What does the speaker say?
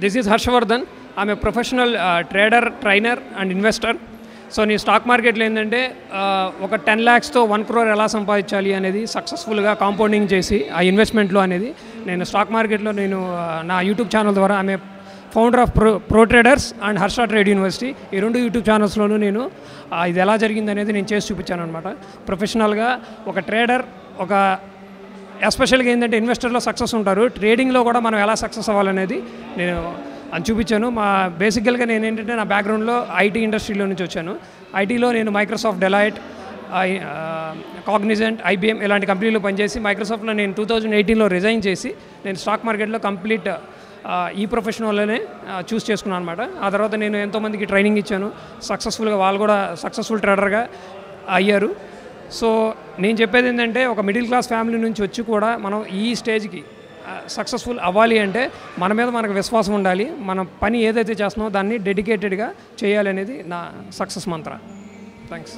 This is Harshvardhan. I'm a professional trader, trainer and investor. So నేను stock మార్కెట్లో ఏంటంటే ఒక 10 lakhsతో 1 crore ఎలా సంపాదించాలి అనేది సక్సెస్ఫుల్గా కాంపౌండింగ్ చేసి ఆ ఇన్వెస్ట్మెంట్లో అనేది నేను స్టాక్ మార్కెట్లో నేను నా యూట్యూబ్ ఛానల్ ద్వారా ఆమె founder of pro traders and Harsha trade university ఈ రెండు యూట్యూబ్ ఛానల్స్లోనూ నేను ఇది ఎలా జరిగింది అనేది నేను చేసి చూపించాను అనమాట. ప్రొఫెషనల్గా ఒక ట్రేడర్ ఒక ఎస్పెషల్గా ఏంటంటే ఇన్వెస్టర్లో సక్సెస్ ఉంటారు, ట్రేడింగ్లో కూడా మనం ఎలా సక్సెస్ అవ్వాలనేది నేను అని చూపించాను. బేసికల్గా నేను ఏంటంటే నా బ్యాక్గ్రౌండ్లో ఐటీ ఇండస్ట్రీలో నుంచి వచ్చాను. ఐటీలో నేను మైక్రోసాఫ్ట్, డెలాయిట్, కాగ్నిజెంట్, ఐబిఎం ఇలాంటి కంపెనీలో పనిచేసి మైక్రోసాఫ్ట్లో నేను 2018లో రిజైన్ చేసి నేను స్టాక్ మార్కెట్లో కంప్లీట్ ఈ ప్రొఫెషన్ వల్లనే చూస్ చేసుకున్నాను అనమాట. ఆ తర్వాత నేను ఎంతోమందికి ట్రైనింగ్ ఇచ్చాను, సక్సెస్ఫుల్గా వాళ్ళు కూడా సక్సెస్ఫుల్ ట్రేడర్గా అయ్యారు. సో నేను చెప్పేది ఏంటంటే ఒక మిడిల్ క్లాస్ ఫ్యామిలీ నుంచి వచ్చి కూడా మనం ఈ స్టేజ్కి సక్సెస్ఫుల్ అవ్వాలి అంటే మన మీద మనకు విశ్వాసం ఉండాలి, మన పని ఏదైతే చేస్తున్నామో దాన్ని డెడికేటెడ్గా చేయాలి అనేది నా సక్సెస్ మంత్ర. థ్యాంక్స్.